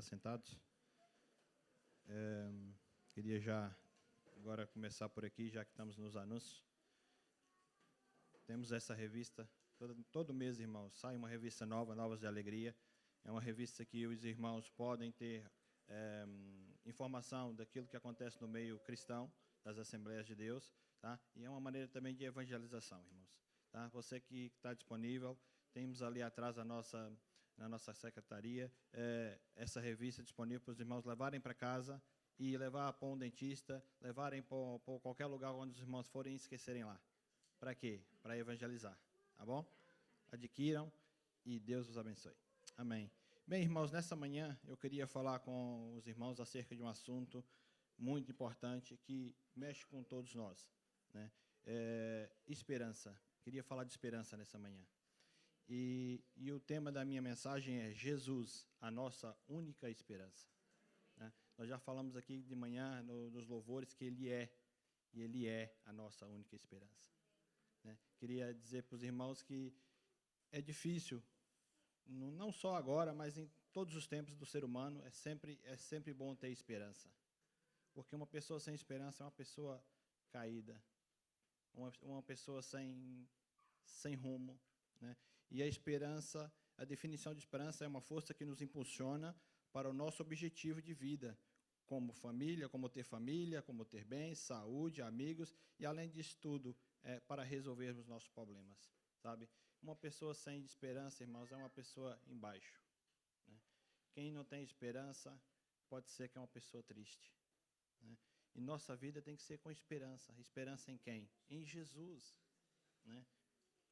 Sentados. Queria já agora começar por aqui, já que estamos nos anúncios. Temos essa revista, todo mês, irmãos, sai uma revista nova, Novas de Alegria. É uma revista que os irmãos podem ter informação daquilo que acontece no meio cristão, das Assembleias de Deus, tá? E é uma maneira também de evangelização, irmãos. Tá? Você que está disponível, temos ali atrás na nossa secretaria, essa revista disponível para os irmãos levarem para casa e levar para um dentista, levarem para qualquer lugar onde os irmãos forem e esquecerem lá. Para quê? Para evangelizar, tá bom? Adquiram e Deus os abençoe. Amém. Bem, irmãos, nessa manhã eu queria falar com os irmãos acerca de um assunto muito importante que mexe com todos nós, né? Esperança. Queria falar de esperança nessa manhã. E o tema da minha mensagem é Jesus, a nossa única esperança. Né? Nós já falamos aqui de manhã nos louvores que Ele é a nossa única esperança. Né? Queria dizer para os irmãos que é difícil, não só agora, mas em todos os tempos do ser humano, é sempre bom ter esperança. Porque uma pessoa sem esperança é uma pessoa caída, uma pessoa sem rumo, né? E a esperança, a definição de esperança é uma força que nos impulsiona para o nosso objetivo de vida, como família, como ter bens, saúde, amigos, e além disso tudo, para resolvermos nossos problemas, sabe? Uma pessoa sem esperança, irmãos, é uma pessoa embaixo, né? Quem não tem esperança, pode ser que é uma pessoa triste, né? E nossa vida tem que ser com esperança. Esperança em quem? Em Jesus, né?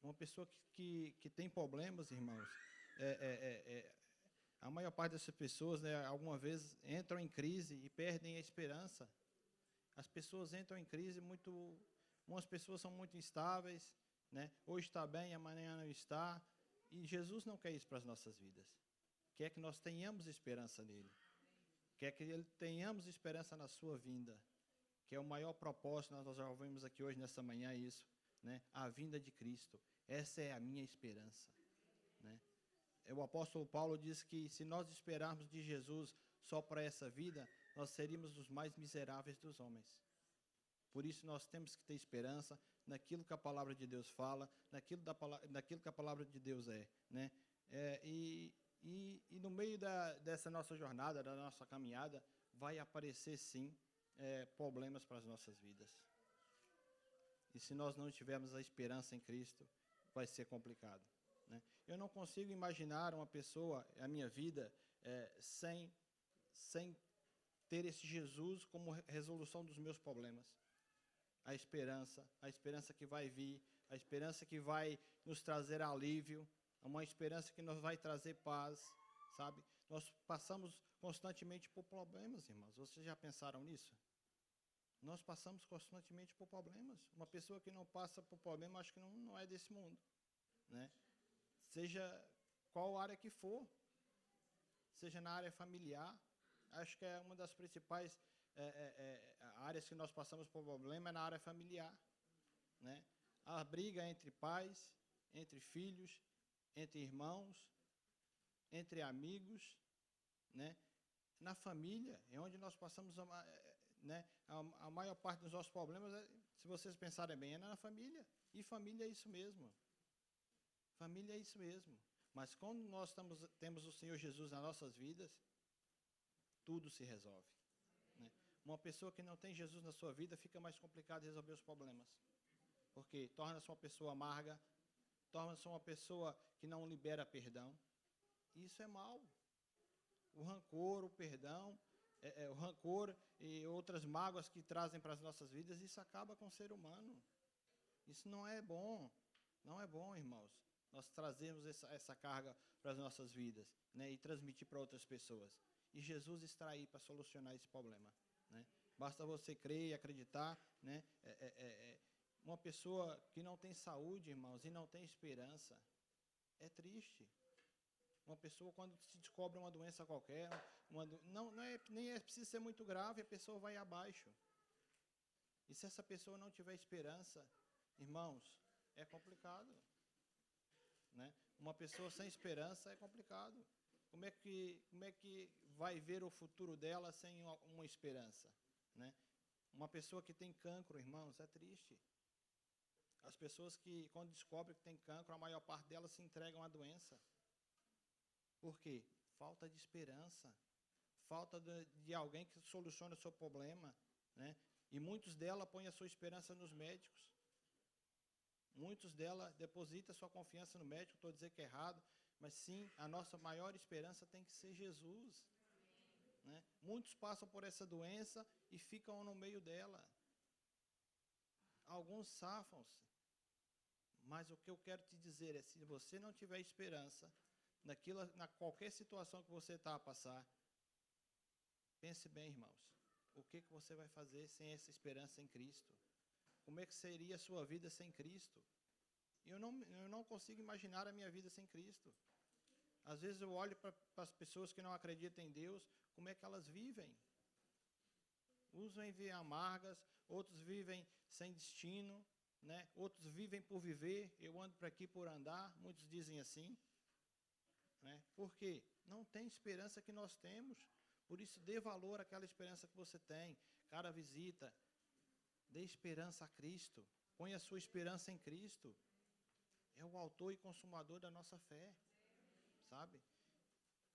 Uma pessoa que tem problemas, irmãos, a maior parte dessas pessoas, né, alguma vez entram em crise e perdem a esperança. As pessoas entram em crise umas pessoas são muito instáveis, né? Hoje está bem, amanhã não está. E Jesus não quer isso para as nossas vidas. Quer que nós tenhamos esperança nele. Quer que ele tenhamos esperança na sua vinda. Que é o maior propósito, nós já ouvimos aqui hoje, nessa manhã, isso, né? A vinda de Cristo. Essa é a minha esperança, né? O apóstolo Paulo diz que se nós esperarmos de Jesus só para essa vida, nós seríamos os mais miseráveis dos homens. Por isso nós temos que ter esperança naquilo que a palavra de Deus fala, naquilo que a palavra de Deus é, né? E no meio dessa nossa jornada, da nossa caminhada, vai aparecer sim problemas para as nossas vidas. E se nós não tivermos a esperança em Cristo, vai ser complicado, né? Eu não consigo imaginar uma pessoa, a minha vida, sem ter esse Jesus como resolução dos meus problemas. A esperança que vai vir, a esperança que vai nos trazer alívio, uma esperança que nos vai trazer paz, sabe? Nós passamos constantemente por problemas, irmãos. Vocês já pensaram nisso? Nós passamos constantemente por problemas. Uma pessoa que não passa por problema, acho que não é desse mundo, né? Seja qual área que for, seja na área familiar, acho que é uma das principais áreas que nós passamos por problema é na área familiar, né? A briga entre pais, entre filhos, entre irmãos, entre amigos, né? Na família é onde nós passamos né? A maior parte dos nossos problemas, se vocês pensarem bem, é na família. E família é isso mesmo. Família é isso mesmo. Mas quando nós temos o Senhor Jesus nas nossas vidas, tudo se resolve, né? Uma pessoa que não tem Jesus na sua vida, fica mais complicado resolver os problemas. Porque torna-se uma pessoa amarga, torna-se uma pessoa que não libera perdão. Isso é mal. O rancor, o perdão, o rancor e outras mágoas que trazem para as nossas vidas, isso acaba com o ser humano. Isso não é bom. Não é bom, irmãos. Nós trazemos essa carga para as nossas vidas, né, e transmitir para outras pessoas. E Jesus está aí para solucionar esse problema, né? Basta você crer e acreditar, né? Uma pessoa que não tem saúde, irmãos, e não tem esperança, é triste. Uma pessoa, quando se descobre uma doença qualquer, nem é preciso ser muito grave, a pessoa vai abaixo. E se essa pessoa não tiver esperança, irmãos, é complicado, né? Uma pessoa sem esperança é complicado, como é que vai ver o futuro dela sem uma esperança, né? Uma pessoa que tem cancro, irmãos, é triste. As pessoas que, quando descobrem que tem cancro, a maior parte delas se entregam à doença. Por quê? Falta de esperança. Falta de alguém que solucione o seu problema, né? E muitos delas põem a sua esperança nos médicos. Muitos delas depositam a sua confiança no médico. Estou dizendo que é errado, mas sim, a nossa maior esperança tem que ser Jesus. Né? Muitos passam por essa doença e ficam no meio dela. Alguns safam-se. Mas o que eu quero te dizer é, se você não tiver esperança na qualquer situação que você está a passar, pense bem, irmãos. O que você vai fazer sem essa esperança em Cristo? Como é que seria a sua vida sem Cristo? Eu não consigo imaginar a minha vida sem Cristo. Às vezes eu olho para as pessoas que não acreditam em Deus, como é que elas vivem? Uns vivem amargas, outros vivem sem destino, né? Outros vivem por viver, eu ando por aqui por andar, muitos dizem assim. Né? Por quê? Não tem esperança que nós temos. Por isso, dê valor àquela esperança que você tem. Cara, visita, dê esperança a Cristo. Ponha a sua esperança em Cristo. É o autor e consumador da nossa fé. Sabe?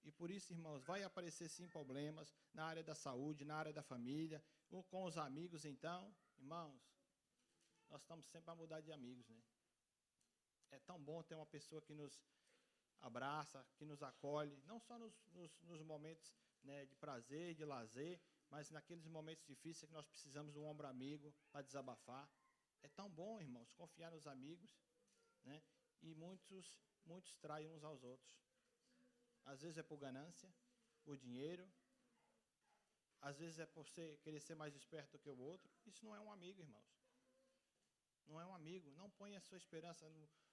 E por isso, irmãos, vai aparecer sim problemas na área da saúde, na área da família, com os amigos, então. Irmãos, nós estamos sempre a mudar de amigos, né? É tão bom ter uma pessoa que nos abraça, que nos acolhe, não só nos momentos, né, de prazer, de lazer, mas naqueles momentos difíceis que nós precisamos de um ombro amigo para desabafar. É tão bom, irmãos, confiar nos amigos, né? E muitos traem uns aos outros. Às vezes é por ganância, por dinheiro, às vezes é por querer ser mais esperto do que o outro. Isso não é um amigo, irmãos. Não é um amigo. Não ponha a sua esperança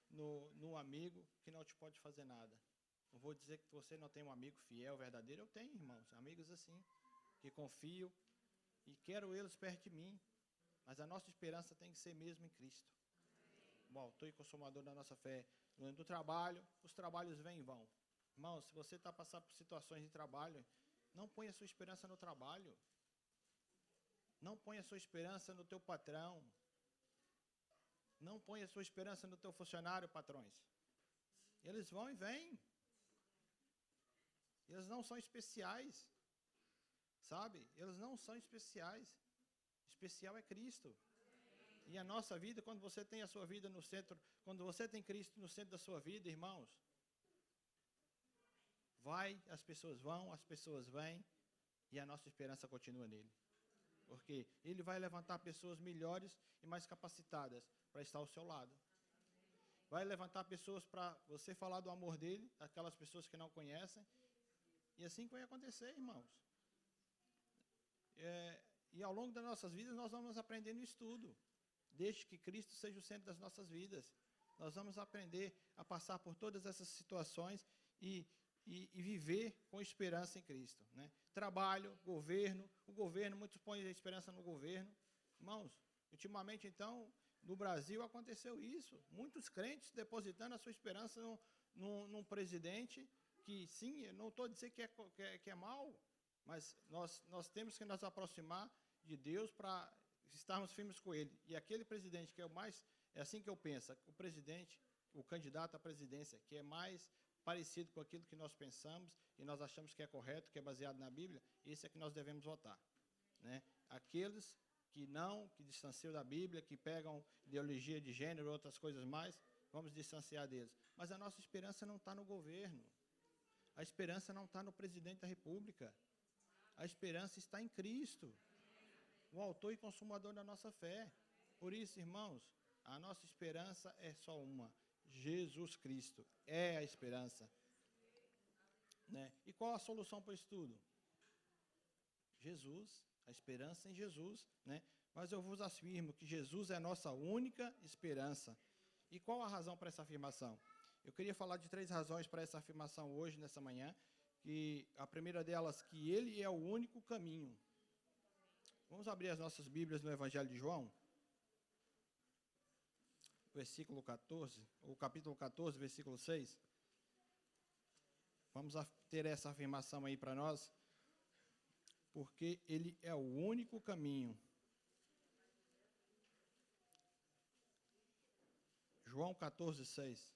no amigo que não te pode fazer nada. Não vou dizer que você não tem um amigo fiel, verdadeiro. Eu tenho, irmãos, amigos assim, que confio e quero eles perto de mim. Mas a nossa esperança tem que ser mesmo em Cristo. O autor e consumador da nossa fé. Do trabalho, os trabalhos vêm e vão. Irmãos, se você está passando por situações de trabalho, não ponha a sua esperança no trabalho. Não ponha a sua esperança no teu patrão. Não ponha a sua esperança no teu funcionário, patrões. Eles vão e vêm. Eles não são especiais. Sabe? Eles não são especiais. Especial é Cristo. E a nossa vida, quando você tem a sua vida no centro, quando você tem Cristo no centro da sua vida, irmãos, as pessoas vão, as pessoas vêm, e a nossa esperança continua nele. Porque ele vai levantar pessoas melhores e mais capacitadas para estar ao seu lado. Vai levantar pessoas para você falar do amor dele, aquelas pessoas que não conhecem. E assim que vai acontecer, irmãos. E ao longo das nossas vidas, nós vamos aprendendo isso tudo. Desde que Cristo seja o centro das nossas vidas. Nós vamos aprender a passar por todas essas situações e viver com esperança em Cristo. Né? Trabalho, governo. O governo, muitos põem a esperança no governo. Irmãos, ultimamente, então, no Brasil aconteceu isso. Muitos crentes depositando a sua esperança num presidente que, sim, eu não estou dizendo que é mau, mas nós temos que nos aproximar de Deus para estarmos firmes com Ele. E aquele presidente que é assim que eu penso, o presidente, o candidato à presidência, que é mais parecido com aquilo que nós pensamos e nós achamos que é correto, que é baseado na Bíblia, esse é que nós devemos votar. Né? Aqueles que distanciam da Bíblia, que pegam ideologia de gênero, outras coisas mais, vamos distanciar deles. Mas a nossa esperança não está no governo. A esperança não está no presidente da República. A esperança está em Cristo, o autor e consumador da nossa fé. Por isso, irmãos, a nossa esperança é só uma. Jesus Cristo é a esperança. Né? E qual a solução para isso tudo? Jesus, a esperança em Jesus. Né? Mas eu vos afirmo que Jesus é a nossa única esperança. E qual a razão para essa afirmação? Eu queria falar de 3 razões para essa afirmação hoje, nessa manhã. Que a primeira delas, que Ele é o único caminho. Vamos abrir as nossas Bíblias no Evangelho de João. Versículo 14, o capítulo 14, versículo 6. Vamos ter essa afirmação aí para nós, porque Ele é o único caminho. João 14, 6.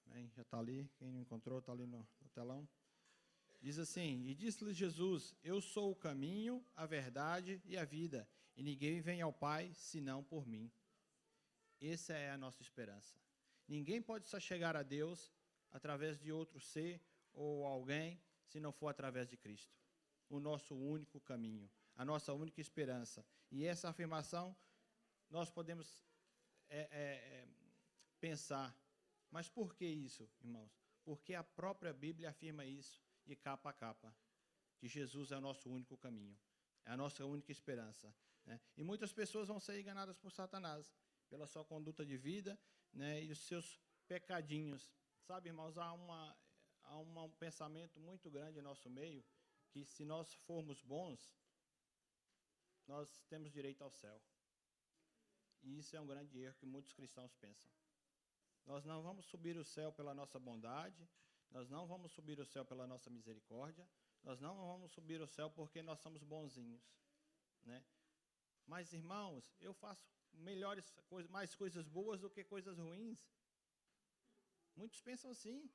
Amém? Já está ali, quem não encontrou está ali no telão. Diz assim, e disse-lhe Jesus, eu sou o caminho, a verdade e a vida, e ninguém vem ao Pai, senão por mim. Essa é a nossa esperança. Ninguém pode só chegar a Deus através de outro ser ou alguém, se não for através de Cristo. O nosso único caminho, a nossa única esperança. E essa afirmação, nós podemos pensar, mas por que isso, irmãos? Porque a própria Bíblia afirma isso, de capa a capa, que Jesus é o nosso único caminho, é a nossa única esperança, né? E muitas pessoas vão ser enganadas por Satanás, pela sua conduta de vida, né, e os seus pecadinhos. Sabe, irmãos, há um pensamento muito grande em nosso meio, que se nós formos bons, nós temos direito ao céu. E isso é um grande erro que muitos cristãos pensam. Nós não vamos subir o céu pela nossa bondade, nós não vamos subir o céu pela nossa misericórdia, nós não vamos subir o céu porque nós somos bonzinhos, né? Mas, irmãos, eu faço mais coisas boas do que coisas ruins. Muitos pensam assim,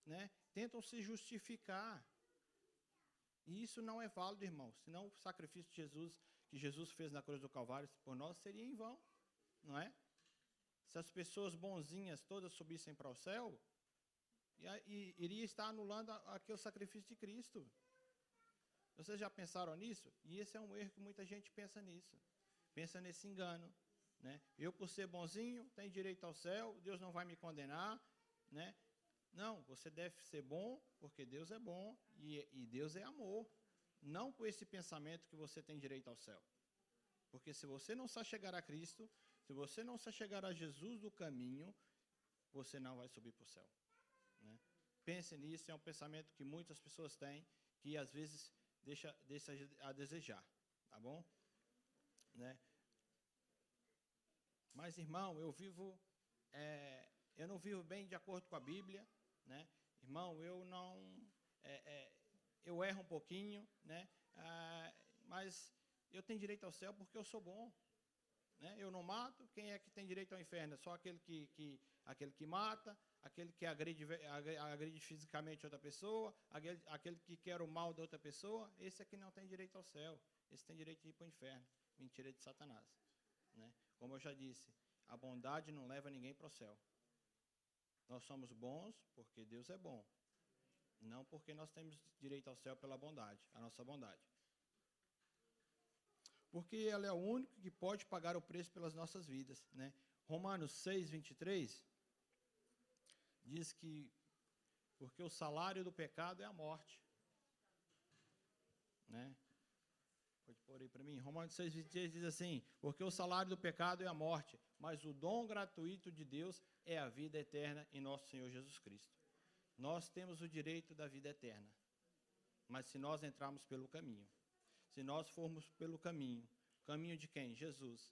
né? Tentam se justificar. E isso não é válido, irmãos. Senão o sacrifício que Jesus fez na cruz do Calvário por nós seria em vão, não é? Se as pessoas bonzinhas todas subissem para o céu, iria estar anulando aquele sacrifício de Cristo. Vocês já pensaram nisso? E esse é um erro que muita gente pensa nisso. Pensa nesse engano, né? Eu, por ser bonzinho, tenho direito ao céu, Deus não vai me condenar, né? Não, você deve ser bom, porque Deus é bom e Deus é amor. Não por esse pensamento que você tem direito ao céu. Porque se você não só chegar a Cristo, se você não só chegar a Jesus do caminho, você não vai subir para o céu, né? Pense nisso, é um pensamento que muitas pessoas têm, que às vezes deixa a desejar, tá bom? Né? Mas, irmão, eu não vivo bem de acordo com a Bíblia, né? Irmão, eu erro um pouquinho, né? Mas eu tenho direito ao céu porque eu sou bom, né? Eu não mato, quem é que tem direito ao inferno? Só aquele que mata, aquele que agride fisicamente outra pessoa, aquele que quer o mal da outra pessoa. Esse aqui não tem direito ao céu, esse tem direito de ir para o inferno. Mentira de Satanás, né? Como eu já disse, a bondade não leva ninguém para o céu. Nós somos bons porque Deus é bom, não porque nós temos direito ao céu pela bondade, a nossa bondade. Porque Ele é o único que pode pagar o preço pelas nossas vidas, né? Romanos 6, 23, diz que porque o salário do pecado é a morte, né? Pode pôr aí para mim. Romanos 6, 23 diz assim, porque o salário do pecado é a morte, mas o dom gratuito de Deus é a vida eterna em nosso Senhor Jesus Cristo. Nós temos o direito da vida eterna, mas se nós entrarmos pelo caminho, se nós formos pelo caminho de quem? Jesus.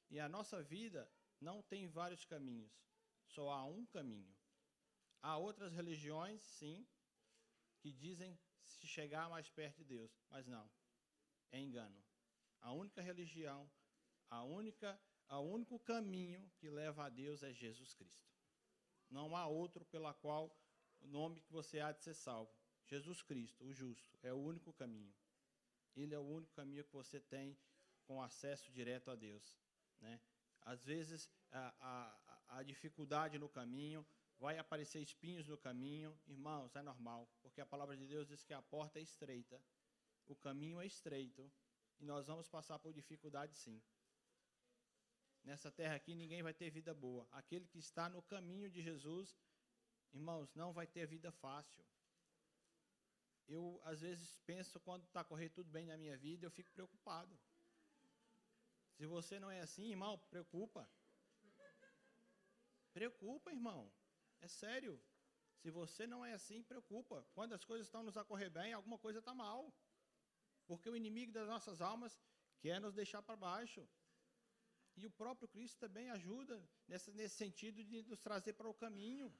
E a nossa vida não tem vários caminhos, só há um caminho. Há outras religiões, sim, que dizem se chegar mais perto de Deus, mas não, é engano. A única religião, o único caminho que leva a Deus é Jesus Cristo. Não há outro pela qual o nome que você há de ser salvo. Jesus Cristo, o justo, é o único caminho. Ele é o único caminho que você tem com acesso direto a Deus, né? Às vezes a dificuldade no caminho, vai aparecer espinhos no caminho, irmãos, é normal, porque a palavra de Deus diz que a porta é estreita, o caminho é estreito, e nós vamos passar por dificuldade sim. Nessa terra aqui ninguém vai ter vida boa. Aquele que está no caminho de Jesus, irmãos, não vai ter vida fácil. Eu, às vezes, penso, quando está correndo tudo bem na minha vida, eu fico preocupado. Se você não é assim, irmão, preocupa. Preocupa, irmão. É sério. Se você não é assim, preocupa. Quando as coisas estão nos a correr bem, alguma coisa está mal. Porque o inimigo das nossas almas quer nos deixar para baixo. E o próprio Cristo também ajuda nesse sentido de nos trazer para o caminho.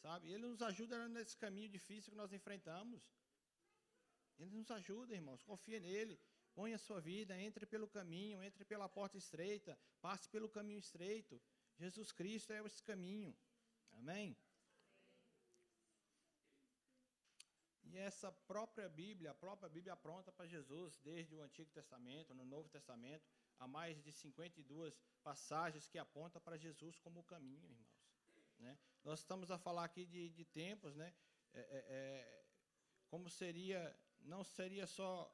Sabe? Ele nos ajuda nesse caminho difícil que nós enfrentamos. Ele nos ajuda, irmãos. Confia nele. Põe a sua vida, entre pelo caminho, entre pela porta estreita, passe pelo caminho estreito. Jesus Cristo é esse caminho. Amém? E essa própria Bíblia, a própria Bíblia aponta para Jesus, desde o Antigo Testamento, no Novo Testamento, há mais de 52 passagens que apontam para Jesus como o caminho, irmãos. Né? Nós estamos a falar aqui de tempos, né? Como seria, não seria só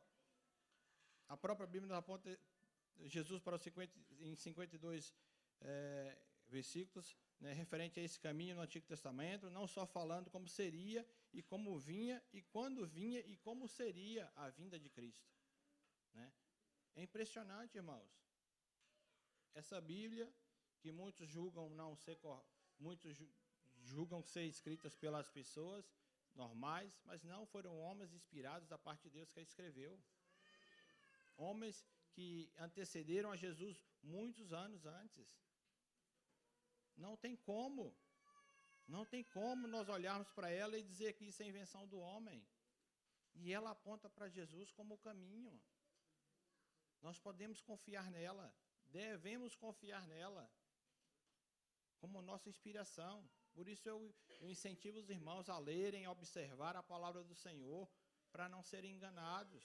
a própria Bíblia nos aponta Jesus para os 52 versículos, né, referente a esse caminho no Antigo Testamento, não só falando como seria e como vinha e quando vinha e como seria a vinda de Cristo. Né? É impressionante, irmãos. Essa Bíblia, que muitos julgam não ser, muitos julgam ser escritas pelas pessoas normais, mas não, foram homens inspirados da parte de Deus que a escreveu. Homens que antecederam a Jesus muitos anos antes. Não tem como nós olharmos para ela e dizer que isso é invenção do homem. E ela aponta para Jesus como o caminho. Nós podemos confiar nela, devemos confiar nela como nossa inspiração. Por isso eu incentivo os irmãos a lerem, a observar a palavra do Senhor, para não serem enganados.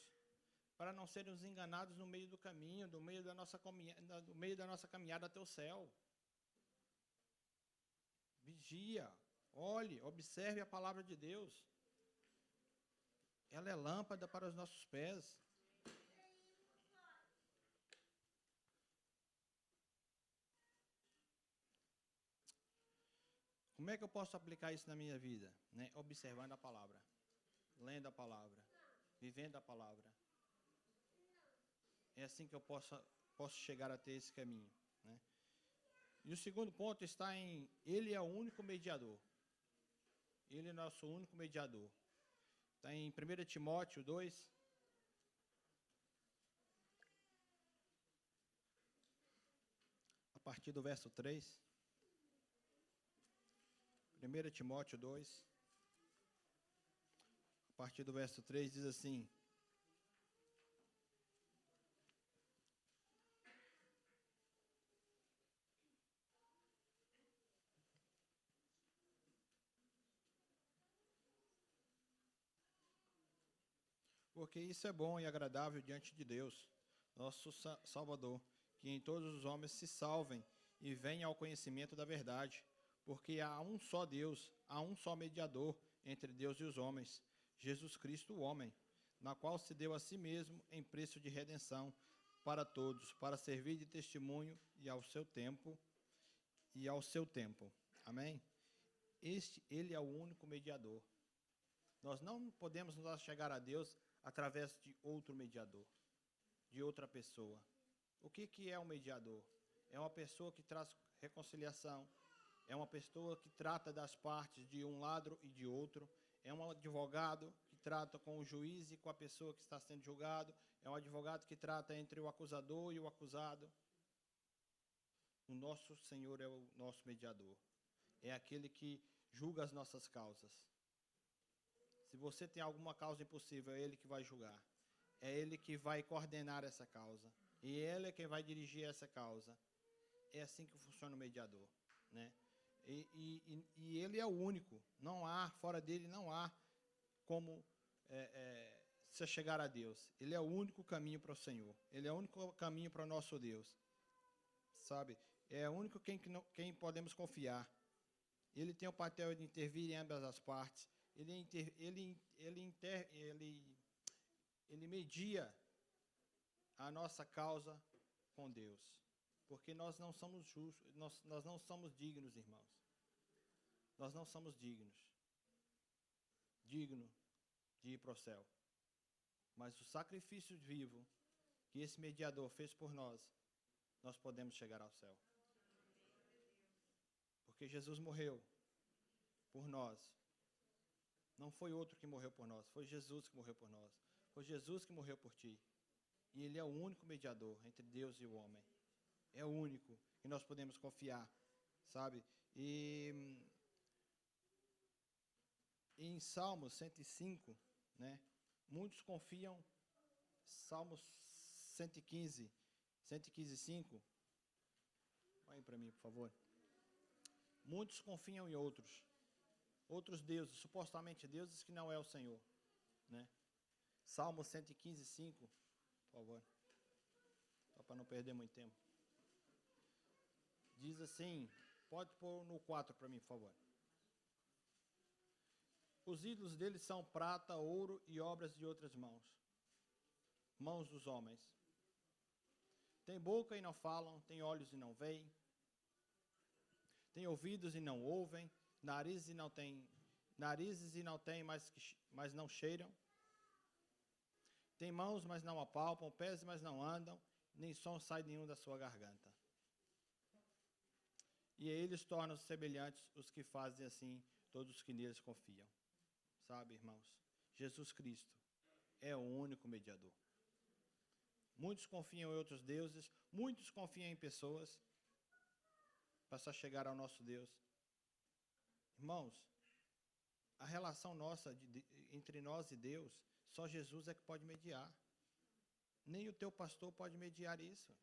Para não sermos enganados no meio do caminho, no meio da nossa caminhada até o céu. Vigia, olhe, observe a palavra de Deus. Ela é lâmpada para os nossos pés. Como é que eu posso aplicar isso na minha vida? Né? Observando a palavra, lendo a palavra, vivendo a palavra. É assim que eu posso chegar a ter esse caminho. Né? E o segundo ponto está em, ele é o único mediador. Ele é nosso único mediador. Está em 1 Timóteo 2. A partir do verso 3. 1 Timóteo 2. A partir do verso 3 diz assim: porque isso é bom e agradável diante de Deus, nosso Salvador, que em todos os homens se salvem e venham ao conhecimento da verdade, porque há um só Deus, há um só mediador entre Deus e os homens, Jesus Cristo o homem, na qual se deu a si mesmo em preço de redenção para todos, para servir de testemunho e ao seu tempo. Amém? Ele é o único mediador. Nós não podemos nos chegar a Deus através de outro mediador, de outra pessoa. O que é um mediador? É uma pessoa que traz reconciliação, é uma pessoa que trata das partes de um lado e de outro, é um advogado que trata com o juiz e com a pessoa que está sendo julgado, é um advogado que trata entre o acusador e o acusado. O nosso Senhor é o nosso mediador, é aquele que julga as nossas causas. Se você tem alguma causa impossível, é Ele que vai julgar. É Ele que vai coordenar essa causa. E Ele é quem vai dirigir essa causa. É assim que funciona o mediador. Né? E Ele é o único. Não há, fora dele, não há como se chegar a Deus. Ele é o único caminho para o Senhor. Ele é o único caminho para o nosso Deus. Sabe? É o único quem podemos confiar. Ele tem o papel de intervir em ambas as partes. Ele media a nossa causa com Deus. Porque nós não somos justos, nós não somos dignos, irmãos. Nós não somos dignos de ir para o céu. Mas o sacrifício vivo que esse mediador fez por nós, nós podemos chegar ao céu. Porque Jesus morreu por nós. Não foi outro que morreu por nós, foi Jesus que morreu por nós. Foi Jesus que morreu por ti. E Ele é o único mediador entre Deus e o homem. É o único que nós podemos confiar, sabe? E em Salmos 105, né? Muitos confiam, Salmos 115, 115:5. Vai para mim, por favor. Muitos confiam em outros deuses, supostamente deuses que não é o Senhor, né? Salmo 115:5, por favor, só para não perder muito tempo. Diz assim, pode pôr no 4 para mim, por favor. Os ídolos deles são prata, ouro e obras de outras mãos dos homens. Tem boca e não falam, tem olhos e não veem, tem ouvidos e não ouvem, narizes e não têm, mas não cheiram. Tem mãos, mas não apalpam, pés, mas não andam, nem som sai nenhum da sua garganta. E a eles tornam semelhantes os que fazem assim, todos que neles confiam. Sabe, irmãos? Jesus Cristo é o único mediador. Muitos confiam em outros deuses, muitos confiam em pessoas para só chegar ao nosso Deus. Irmãos, a relação nossa entre nós e Deus, só Jesus é que pode mediar. Nem o teu pastor pode mediar isso.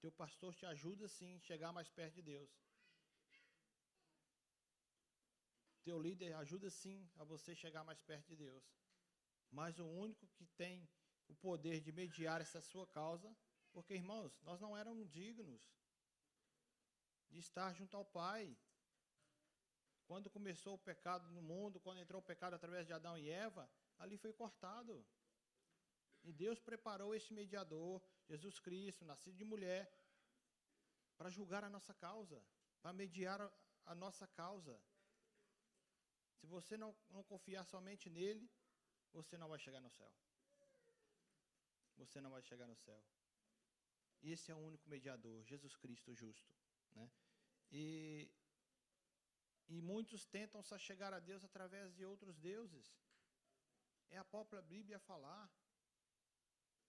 Teu pastor te ajuda sim a chegar mais perto de Deus. Teu líder ajuda sim a você chegar mais perto de Deus. Mas o único que tem o poder de mediar essa sua causa, porque, irmãos, nós não éramos dignos de estar junto ao Pai. Quando começou o pecado no mundo, quando entrou o pecado através de Adão e Eva, ali foi cortado. E Deus preparou esse mediador, Jesus Cristo, nascido de mulher, para julgar a nossa causa, para mediar a nossa causa. Se você não confiar somente nele, você não vai chegar no céu. Você não vai chegar no céu. Esse é o único mediador, Jesus Cristo justo, né? E muitos tentam só chegar a Deus através de outros deuses. É a própria Bíblia falar.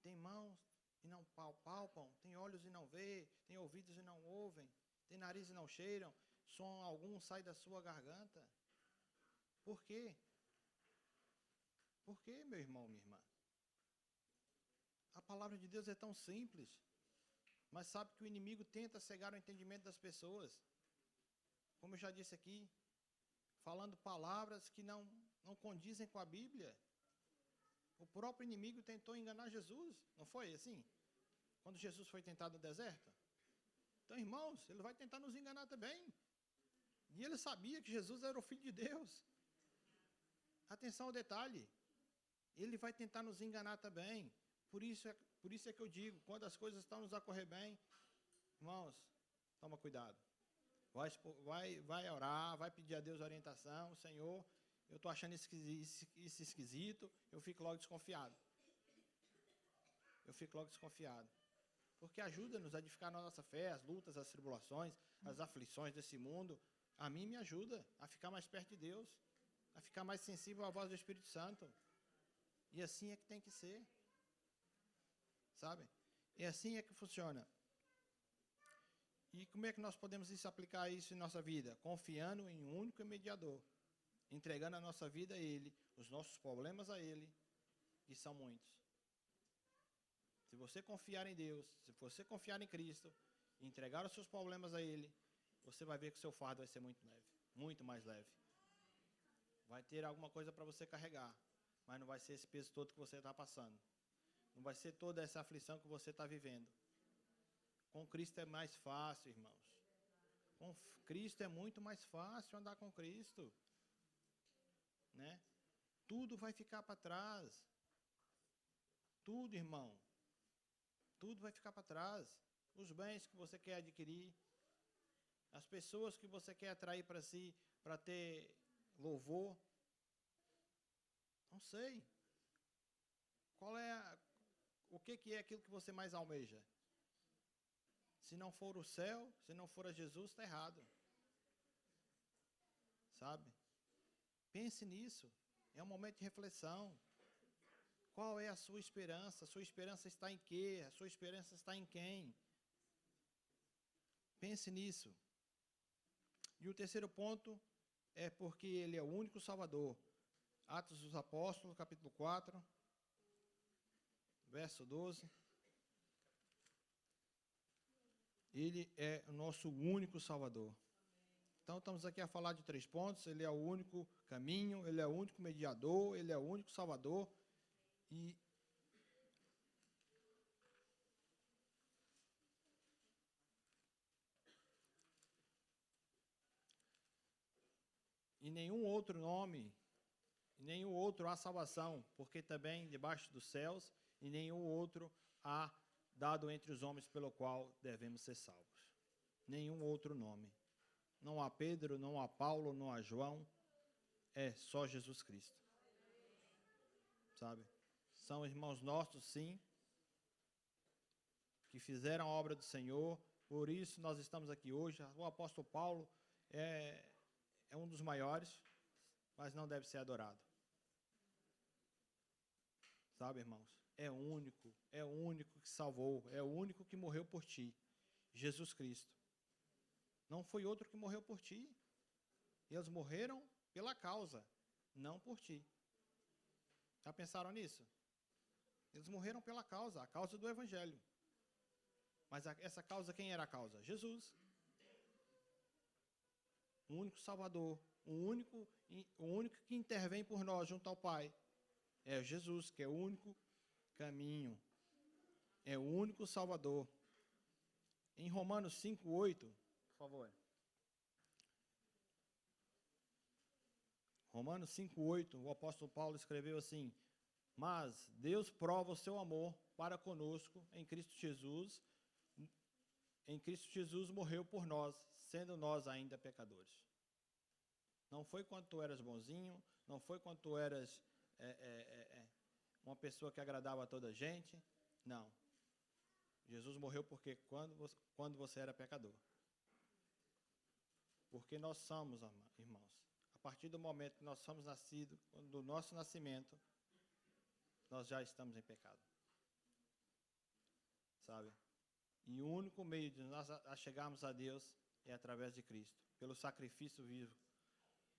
Tem mãos e não palpam, tem olhos e não vê, tem ouvidos e não ouvem, tem nariz e não cheiram, som algum sai da sua garganta. Por quê? Por quê, meu irmão, minha irmã? A palavra de Deus é tão simples, mas sabe que o inimigo tenta cegar o entendimento das pessoas. Como eu já disse aqui, falando palavras que não condizem com a Bíblia. O próprio inimigo tentou enganar Jesus, não foi assim? Quando Jesus foi tentado no deserto? Então, irmãos, ele vai tentar nos enganar também. E ele sabia que Jesus era o Filho de Deus. Atenção ao detalhe. Ele vai tentar nos enganar também. Por isso é que eu digo, quando as coisas estão nos a correr bem, irmãos, toma cuidado. Vai orar, vai pedir a Deus orientação. Senhor, eu estou achando isso esquisito, eu fico logo desconfiado. Porque ajuda-nos a edificar a nossa fé, as lutas, as tribulações, as aflições desse mundo. A mim me ajuda a ficar mais perto de Deus, a ficar mais sensível à voz do Espírito Santo. E assim é que tem que ser. Sabe? E assim é que funciona. E como é que nós podemos aplicar isso em nossa vida? Confiando em um único mediador. Entregando a nossa vida a Ele, os nossos problemas a Ele, que são muitos. Se você confiar em Deus, se você confiar em Cristo, e entregar os seus problemas a Ele, você vai ver que o seu fardo vai ser muito leve, muito mais leve. Vai ter alguma coisa para você carregar, mas não vai ser esse peso todo que você está passando. Não vai ser toda essa aflição que você está vivendo. Com Cristo é mais fácil, irmãos. Com Cristo é muito mais fácil andar com Cristo. Né? Tudo vai ficar para trás. Tudo, irmão. Tudo vai ficar para trás. Os bens que você quer adquirir, as pessoas que você quer atrair para si, para ter louvor. Não sei. O que é aquilo que você mais almeja? Se não for o céu, se não for a Jesus, está errado. Sabe? Pense nisso. É um momento de reflexão. Qual é a sua esperança? A sua esperança está em quê? A sua esperança está em quem? Pense nisso. E o terceiro ponto é porque ele é o único Salvador. Atos dos Apóstolos, capítulo 4, verso 12. Ele é o nosso único Salvador. Então, estamos aqui a falar de 3 pontos. Ele é o único caminho, ele é o único mediador, ele é o único Salvador. E nenhum outro nome, nenhum outro há salvação, porque também debaixo dos céus, e nenhum outro há dado entre os homens pelo qual devemos ser salvos. Nenhum outro nome. Não há Pedro, não há Paulo, não há João, é só Jesus Cristo. Sabe? São irmãos nossos, sim, que fizeram a obra do Senhor, por isso nós estamos aqui hoje. O apóstolo Paulo é um dos maiores, mas não deve ser adorado. Sabe, irmãos? É o único que salvou, é o único que morreu por ti, Jesus Cristo. Não foi outro que morreu por ti. Eles morreram pela causa, não por ti. Já pensaram nisso? Eles morreram pela causa, a causa do Evangelho. Mas essa causa, quem era a causa? Jesus. O único Salvador, o único que intervém por nós junto ao Pai. É Jesus, que é o único caminho. É o único Salvador. Em Romanos 5:8, por favor. Romanos 5:8, o apóstolo Paulo escreveu assim: mas Deus prova o seu amor para conosco em Cristo Jesus. Em Cristo Jesus morreu por nós, sendo nós ainda pecadores. Não foi quando tu eras bonzinho, não foi quando tu eras uma pessoa que agradava a toda a gente. Não. Jesus morreu porque quando você era pecador. Porque nós somos, irmãos, a partir do momento que nós somos nascidos, do nosso nascimento, nós já estamos em pecado. Sabe? E o único meio de nós chegarmos a Deus é através de Cristo, pelo sacrifício vivo.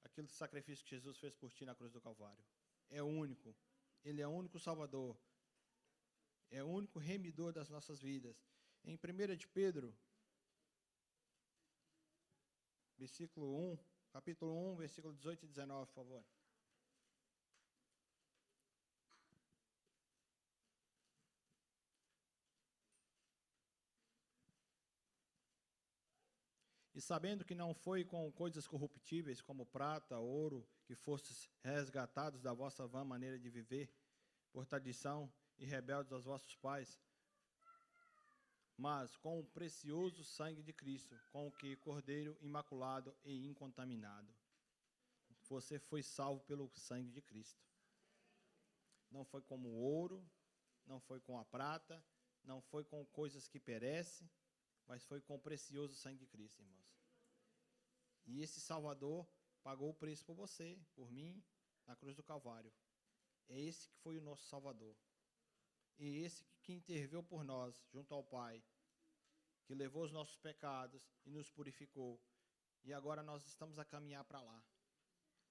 Aquele sacrifício que Jesus fez por ti na cruz do Calvário. É único. Ele é o único Salvador. É o único remidor das nossas vidas. Em 1 de Pedro, versículo 1, capítulo 1, versículo 18 e 19, por favor. E sabendo que não foi com coisas corruptíveis, como prata, ouro, que fostes resgatados da vossa vã maneira de viver, por tradição e rebeldes aos vossos pais, mas com o precioso sangue de Cristo, com o que Cordeiro imaculado e incontaminado. Você foi salvo pelo sangue de Cristo. Não foi como o ouro, não foi com a prata, não foi com coisas que perecem, mas foi com o precioso sangue de Cristo, irmãos. E esse Salvador pagou o preço por você, por mim, na cruz do Calvário. É esse que foi o nosso Salvador. E esse que interveio por nós, junto ao Pai, que levou os nossos pecados e nos purificou. E agora nós estamos a caminhar para lá.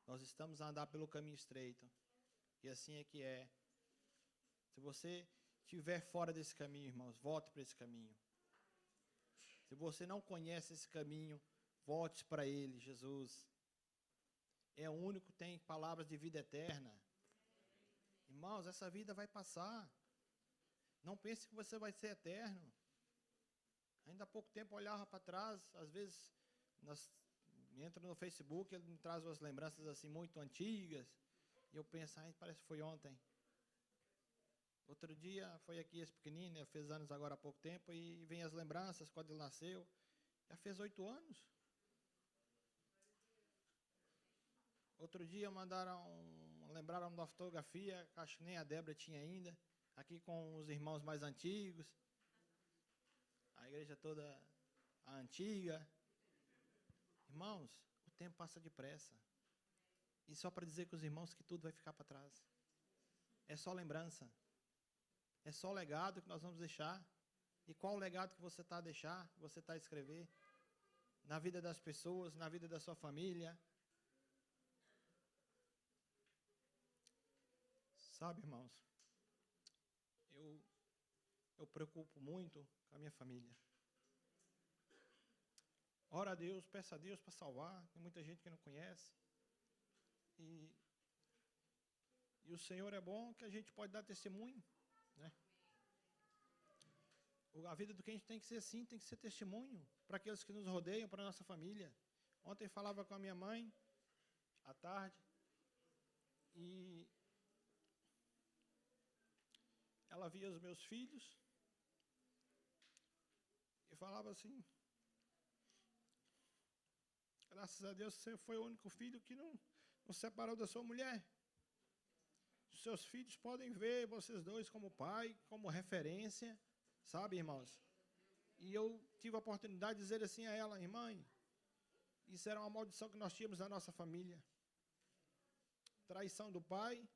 Nós estamos a andar pelo caminho estreito. E assim é que é. Se você estiver fora desse caminho, irmãos, volte para esse caminho. Se você não conhece esse caminho, volte para ele, Jesus. É o único que tem palavras de vida eterna. Irmãos, essa vida vai passar. Não pense que você vai ser eterno. Ainda há pouco tempo eu olhava para trás, às vezes entro no Facebook, ele me traz umas lembranças assim muito antigas, e eu penso, parece que foi ontem. Outro dia foi aqui esse pequenino, fez anos agora há pouco tempo, e vem as lembranças quando ele nasceu. Já fez 8 anos. Outro dia lembraram da fotografia, acho que nem a Débora tinha ainda, aqui com os irmãos mais antigos, a igreja toda a antiga. Irmãos, o tempo passa depressa. E só para dizer com os irmãos que tudo vai ficar para trás. é só lembrança. É só legado que nós vamos deixar. E qual o legado que você está a deixar, que você está a escrever? Na vida das pessoas, na vida da sua família. Sabe, irmãos, eu preocupo muito com a minha família. Ora a Deus, peça a Deus para salvar. Tem muita gente que não conhece. E o Senhor é bom que a gente pode dar testemunho, né? A vida do crente tem que ser assim, tem que ser testemunho para aqueles que nos rodeiam, para a nossa família. Ontem eu falava com a minha mãe, à tarde, e ela via os meus filhos e falava assim: graças a Deus você foi o único filho que não separou da sua mulher. Os seus filhos podem ver vocês dois como pai, como referência, sabe, irmãos? E eu tive a oportunidade de dizer assim a ela: mãe, isso era uma maldição que nós tínhamos na nossa família. Traição do pai,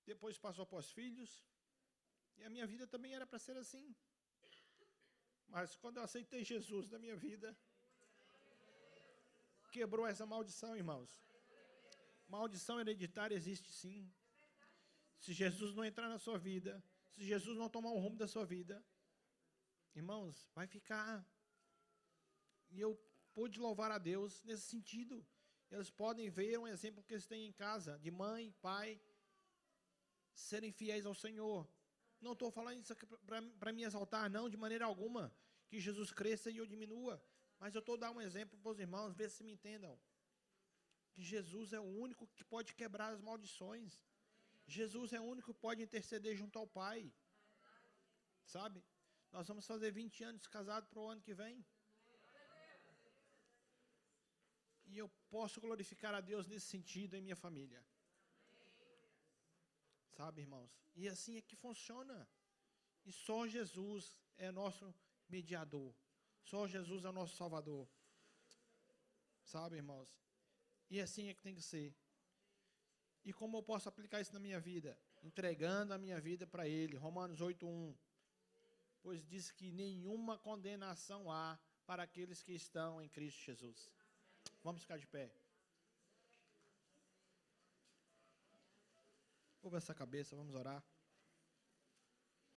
depois passou para os filhos, e a minha vida também era para ser assim. Mas quando eu aceitei Jesus na minha vida, quebrou essa maldição, irmãos. Maldição hereditária existe sim. Se Jesus não entrar na sua vida, se Jesus não tomar o rumo da sua vida, irmãos, vai ficar. E eu pude louvar a Deus nesse sentido. Eles podem ver um exemplo que eles têm em casa, de mãe, pai, serem fiéis ao Senhor. Não estou falando isso aqui para me exaltar, não, de maneira alguma. Que Jesus cresça e eu diminua. Mas eu estou dando um exemplo para os irmãos, ver se me entendam. Que Jesus é o único que pode quebrar as maldições. Jesus é o único que pode interceder junto ao Pai. Sabe? Nós vamos fazer 20 anos casados para o ano que vem. E eu posso glorificar a Deus nesse sentido em minha família. Sabe, irmãos? E assim é que funciona. E só Jesus é nosso mediador. Só Jesus é o nosso Salvador. Sabe, irmãos? E assim é que tem que ser. E como eu posso aplicar isso na minha vida? Entregando a minha vida para Ele. Romanos 8:1. Pois diz que nenhuma condenação há para aqueles que estão em Cristo Jesus. Vamos ficar de pé. Curva essa cabeça, vamos orar.